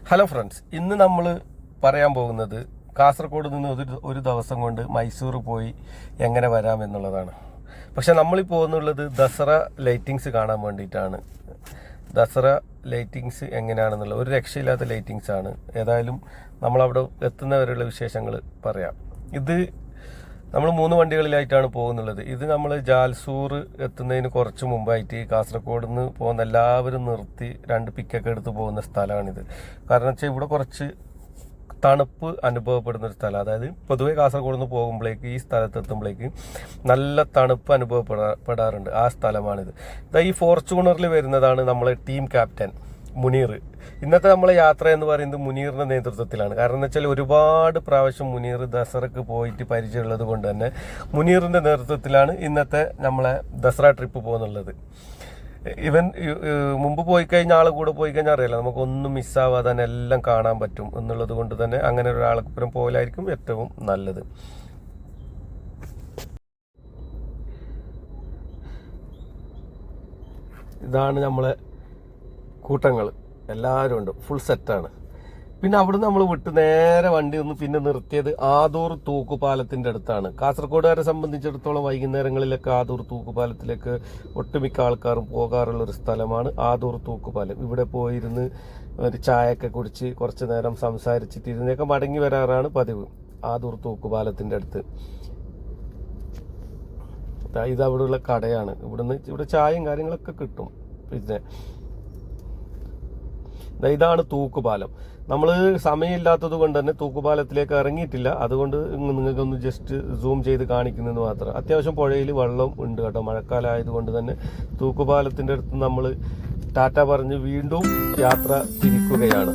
Hello friends, ഇന്ന് നമ്മൾ പറയാൻ പോകുന്നത് കാസർഗോഡ് നിന്ന് ഒരു ദിവസം കൊണ്ട് മൈസൂർ പോയി എങ്ങനെ വരാം എന്നുള്ളതാണ്. പക്ഷെ നമ്മളീ പോകുന്നുള്ളത് ദസറ ലൈറ്റിങ്സ് കാണാൻ വേണ്ടിയിട്ടാണ്. ദസറ ലൈറ്റിങ്സ് എങ്ങനെയാണെന്നുള്ളത് ഒരു രക്ഷയില്ലാത്ത ലൈറ്റിങ്സ് ആണ്. ഏതായാലും നമ്മളവിടെ എത്തുന്നവരെയുള്ള വിശേഷങ്ങൾ പറയാം. ഇത് നമ്മൾ 3 വണ്ടികളിലായിട്ടാണ് പോകുന്നുള്ളത്. ഇത് നമ്മൾ ജാൽസൂർ എത്തുന്നതിന് കുറച്ച് മുമ്പായിട്ട് കാസർഗോഡ് നിന്ന് പോകുന്ന എല്ലാവരും നിർത്തി 2 പിക്കൊക്കെ എടുത്ത് പോകുന്ന സ്ഥലമാണിത്. കാരണം വെച്ചാൽ ഇവിടെ കുറച്ച് തണുപ്പ് അനുഭവപ്പെടുന്ന ഒരു സ്ഥലം. അതായത് പൊതുവെ കാസർഗോഡ് നിന്ന് പോകുമ്പോഴേക്ക് ഈ സ്ഥലത്ത് എത്തുമ്പോഴേക്ക് നല്ല തണുപ്പ് അനുഭവപ്പെടാറുണ്ട്. ആ സ്ഥലമാണിത്. ഈ ഫോർച്യൂണറിൽ വരുന്നതാണ് നമ്മളെ ടീം ക്യാപ്റ്റൻ മുനീർ. ഇന്നത്തെ നമ്മളെ യാത്ര എന്ന് പറയുന്നത് മുനീറിന്റെ നേതൃത്വത്തിലാണ്. കാരണം എന്ന് വെച്ചാൽ ഒരുപാട് പ്രാവശ്യം മുനീർ ദസറക്ക് പോയിട്ട് പരിചയമുള്ളത് കൊണ്ട് തന്നെ മുനീറിന്റെ നേതൃത്വത്തിലാണ് ഇന്നത്തെ നമ്മളെ ദസറ ട്രിപ്പ് പോകുന്നുള്ളത്. ഇവൻ മുമ്പ് പോയി കഴിഞ്ഞാൽ ആൾ കൂടെ പോയി കഴിഞ്ഞാൽ അറിയില്ല, നമുക്കൊന്നും മിസ്സാവാതെ തന്നെ എല്ലാം കാണാൻ പറ്റും എന്നുള്ളത് കൊണ്ട് തന്നെ അങ്ങനെ ഒരാൾക്കൊപ്പം പോകലായിരിക്കും ഏറ്റവും നല്ലത്. ഇതാണ് നമ്മളെ കൂട്ടങ്ങൾ, എല്ലാവരും ഉണ്ട്, ഫുൾ സെറ്റാണ്. പിന്നെ അവിടുന്ന് നമ്മൾ വിട്ട് നേരെ വണ്ടി ഒന്ന് പിന്നെ നിർത്തിയത് ആദൂർ തൂക്കുപാലത്തിന്റെ അടുത്താണ്. കാസർഗോഡുകാരെ സംബന്ധിച്ചിടത്തോളം വൈകുന്നേരങ്ങളിലൊക്കെ ആദൂർ തൂക്കുപാലത്തിലേക്ക് ഒട്ടുമിക്ക ആൾക്കാരും പോകാറുള്ള ഒരു സ്ഥലമാണ് ആദൂർ തൂക്കുപാലം. ഇവിടെ പോയിരുന്ന് ഒരു ചായയൊക്കെ കുടിച്ച് കുറച്ച് നേരം സംസാരിച്ചിട്ട് ഇതിനൊക്കെ മടങ്ങി വരാറാണ് പതിവ്. ആദൂർ തൂക്കുപാലത്തിന്റെ അടുത്ത് ഇത് അവിടെയുള്ള കടയാണ്. ഇവിടെ ചായയും കാര്യങ്ങളൊക്കെ കിട്ടും. പിന്നെ ഇതാണ് തൂക്കുപാലം. നമ്മൾ സമയമില്ലാത്തത് കൊണ്ട് തന്നെ തൂക്കുപാലത്തിലേക്ക് ഇറങ്ങിയിട്ടില്ല. അതുകൊണ്ട് നിങ്ങൾക്കൊന്ന് ജസ്റ്റ് സൂം ചെയ്ത് കാണിക്കുന്നതെന്ന് മാത്രം. അത്യാവശ്യം പുഴയിൽ വെള്ളം ഉണ്ട് കേട്ടോ. മഴക്കാലം ആയതുകൊണ്ട് തന്നെ തൂക്കുപാലത്തിന്റെ അടുത്ത് നമ്മൾ ടാറ്റ പറഞ്ഞ് വീണ്ടും യാത്ര തിരിക്കുകയാണ്.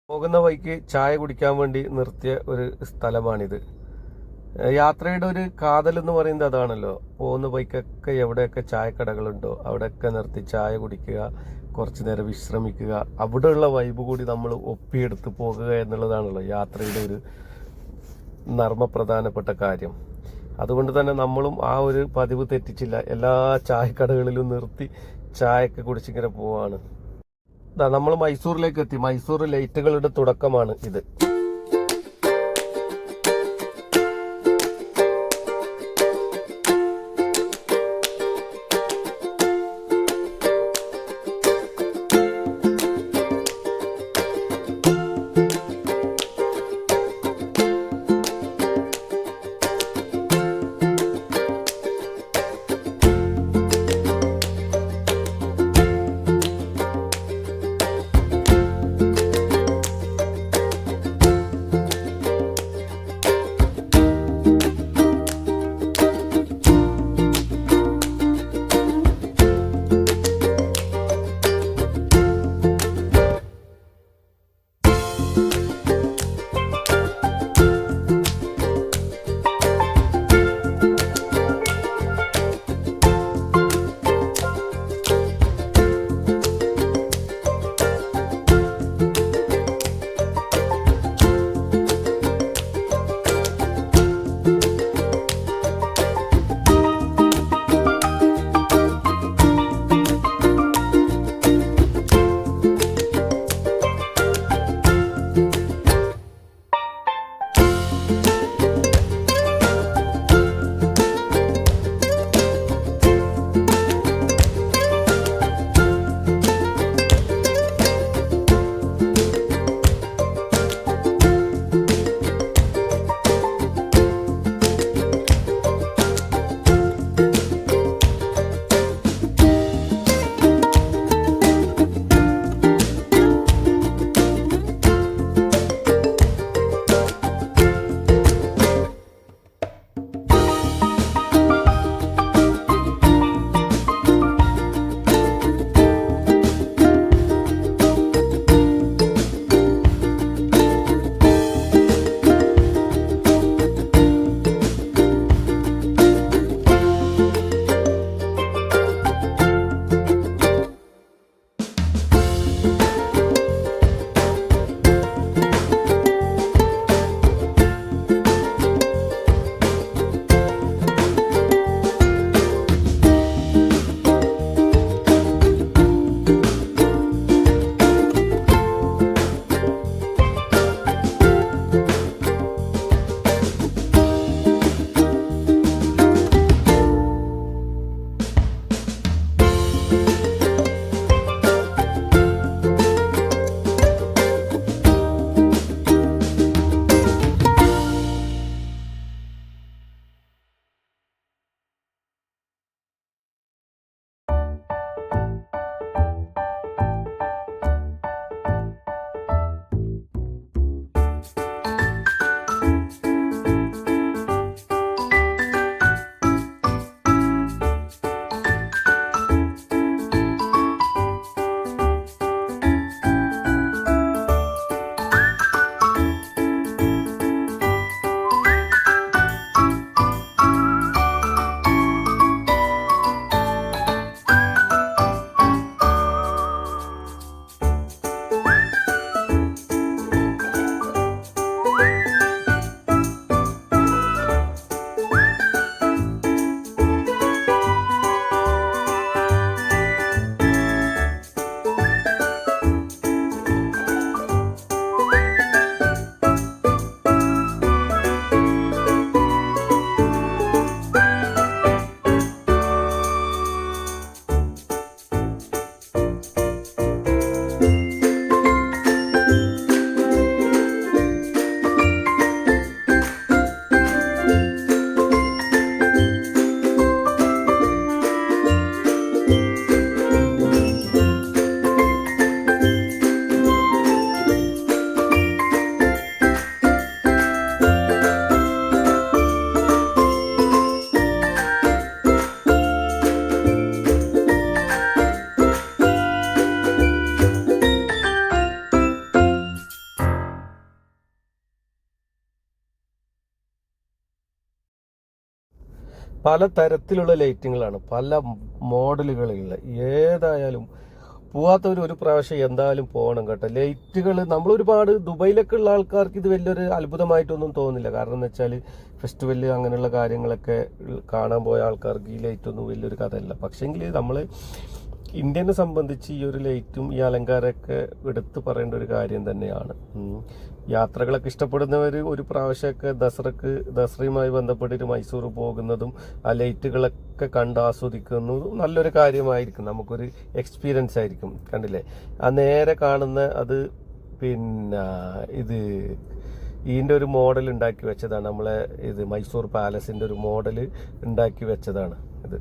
പോകുന്ന വഴിക്ക് ചായ കുടിക്കാൻ വേണ്ടി നിർത്തിയ ഒരു സ്ഥലമാണിത്. യാത്രയുടെ ഒരു കാതൽ എന്ന് പറയുന്നത് അതാണല്ലോ. പോകുന്ന വഴിക്കൊക്കെ എവിടെയൊക്കെ ചായക്കടകളുണ്ടോ അവിടെയൊക്കെ നിർത്തി ചായ കുടിക്കുക, കുറച്ചു നേരം വിശ്രമിക്കുക, അവിടെയുള്ള വൈബ് കൂടി നമ്മൾ ഒപ്പിയെടുത്ത് പോകുക എന്നുള്ളതാണല്ലോ യാത്രയുടെ ഒരു നർമ്മപ്രധാനപ്പെട്ട കാര്യം. അതുകൊണ്ട് തന്നെ നമ്മളും ആ ഒരു പതിവ് തെറ്റിച്ചില്ല. എല്ലാ ചായക്കടകളിലും നിർത്തി ചായയൊക്കെ കുടിച്ചിങ്ങനെ പോവാണ്. നമ്മൾ മൈസൂരിലേക്ക് എത്തി. മൈസൂർ ലൈറ്റുകളുടെ തുടക്കമാണ് ഇത്. പല തരത്തിലുള്ള ലൈറ്റിങ്ങളാണ്, പല മോഡലുകളുള്ള. ഏതായാലും പോവാത്തവർ ഒരു പ്രാവശ്യം എന്തായാലും പോകണം കേട്ടോ. ലൈറ്റുകൾ നമ്മൾ ഒരുപാട് ദുബൈയിലൊക്കെ ഉള്ള ആൾക്കാർക്ക് ഇത് വലിയൊരു അത്ഭുതമായിട്ടൊന്നും തോന്നില്ല. കാരണം എന്ന് വെച്ചാൽ ഫെസ്റ്റിവല് അങ്ങനെയുള്ള കാര്യങ്ങളൊക്കെ കാണാൻ പോയ ആൾക്കാർക്ക് ഈ ലൈറ്റൊന്നും വലിയൊരു കഥയല്ല. പക്ഷേങ്കിൽ നമ്മൾ ഇന്ത്യനെ സംബന്ധിച്ച് ഈ ഒരു ലൈറ്റും ഈ അലങ്കാരമൊക്കെ എടുത്തു പറയേണ്ട ഒരു കാര്യം തന്നെയാണ്. യാത്രകളൊക്കെ ഇഷ്ടപ്പെടുന്നവർ ഒരു പ്രാവശ്യമൊക്കെ ദസറയുമായി ബന്ധപ്പെട്ടിട്ട് മൈസൂർ പോകുന്നതും ആ ലൈറ്റുകളൊക്കെ കണ്ട് ആസ്വദിക്കുന്നതും നല്ലൊരു കാര്യമായിരിക്കും, നമുക്കൊരു എക്സ്പീരിയൻസ് ആയിരിക്കും. കണ്ടില്ലേ, ആ നേരെ കാണുന്ന അത് പിന്നെ ഇത് ഇതിൻ്റെ ഒരു മോഡൽ ഉണ്ടാക്കി വെച്ചതാണ്. നമ്മളെ ഇത് മൈസൂർ പാലസിൻ്റെ ഒരു മോഡൽ ഉണ്ടാക്കി വെച്ചതാണ് ഇത്.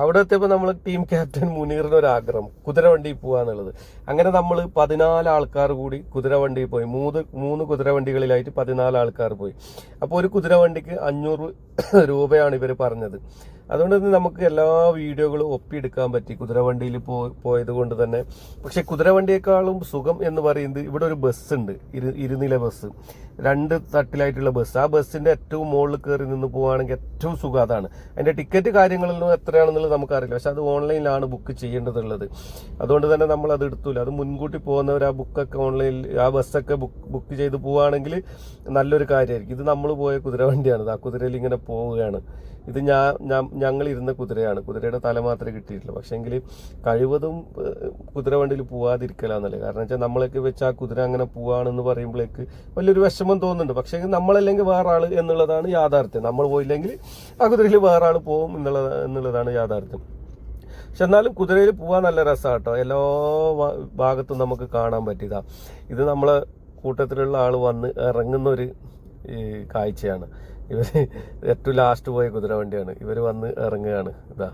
അവിടെ എത്തിയപ്പോൾ നമ്മൾ ടീം ക്യാപ്റ്റൻ മുനീറിന് ഒരു ആഗ്രഹം കുതിരവണ്ടിയിൽ പോകാന്നുള്ളത്. അങ്ങനെ നമ്മൾ 14 ആൾക്കാർ കൂടി കുതിരവണ്ടിയിൽ പോയി. മൂന്ന് കുതിരവണ്ടികളിലായിട്ട് 14 ആൾക്കാർ പോയി. അപ്പോൾ ഒരു കുതിരവണ്ടിക്ക് 500 രൂപയാണ് ഇവർ പറഞ്ഞത്. അതുകൊണ്ട് തന്നെ നമുക്ക് എല്ലാ വീഡിയോകളും ഒപ്പിയെടുക്കാൻ പറ്റി കുതിരവണ്ടിയിൽ പോയത് കൊണ്ട് തന്നെ. പക്ഷെ കുതിരവണ്ടിയേക്കാളും സുഖം എന്ന് പറയുന്നത് ഇവിടെ ഒരു ബസ് ഉണ്ട്, ഇരുനില ബസ്, 2 തട്ടിലായിട്ടുള്ള ബസ്. ആ ബസ്സിന്റെ ഏറ്റവും മുകളിൽ കയറി നിന്ന് പോവുകയാണെങ്കിൽ ഏറ്റവും സുഖം അതാണ്. അതിന്റെ ടിക്കറ്റ് കാര്യങ്ങളൊന്നും എത്രയാണെന്നുള്ളത് നമുക്കറിയില്ല, പക്ഷെ അത് ഓൺലൈനിലാണ് ബുക്ക് ചെയ്യേണ്ടതുള്ളത്. അതുകൊണ്ട് തന്നെ നമ്മൾ അത് എടുത്തില്ല. അത് മുൻകൂട്ടി പോകുന്നവർ ആ ബുക്കൊക്കെ ഓൺലൈനിൽ ആ ബസ്സൊക്കെ ബുക്ക് ചെയ്ത് പോവുകയാണെങ്കിൽ നല്ലൊരു കാര്യമായിരിക്കും. ഇത് നമ്മൾ പോയ കുതിരവണ്ടിയാണ്, ആ കുതിരയിൽ ഇങ്ങനെ പോവുകയാണ്. ഇത് ഞങ്ങൾ ഇരുന്ന കുതിരയാണ്, കുതിരയുടെ തല മാത്രമേ കിട്ടിയിട്ടില്ല. പക്ഷേങ്കിൽ കഴിവതും കുതിരവണ്ടിയിൽ പോവാതിരിക്കലാന്നല്ലേ. കാരണം വെച്ചാൽ നമ്മളൊക്കെ വെച്ച് ആ കുതിര അങ്ങനെ പോവാണെന്ന് പറയുമ്പോഴേക്ക് വലിയൊരു വിഷമം തോന്നുന്നുണ്ട്. പക്ഷേ നമ്മളല്ലെങ്കിൽ വേറെ ആൾ എന്നുള്ളതാണ് യാഥാർത്ഥ്യം. നമ്മൾ പോയില്ലെങ്കിൽ ആ കുതിരയിൽ വേറെ ആൾ പോകും എന്നുള്ളതാണ് യാഥാർത്ഥ്യം. പക്ഷെ എന്നാലും കുതിരയിൽ പോകാൻ നല്ല രസമാണ് കേട്ടോ. എല്ലാ ഭാഗത്തും നമുക്ക് കാണാൻ പറ്റിയതാ. ഇത് നമ്മളെ കൂട്ടത്തിലുള്ള ആൾ വന്ന് ഇറങ്ങുന്ന ഒരു കാഴ്ചയാണ്. ഇവർ ഏറ്റവും ലാസ്റ്റ് പോയ കുതിരവണ്ടിയാണ്. ഇവർ വന്ന് ഇറങ്ങുകയാണ്. ഇതാ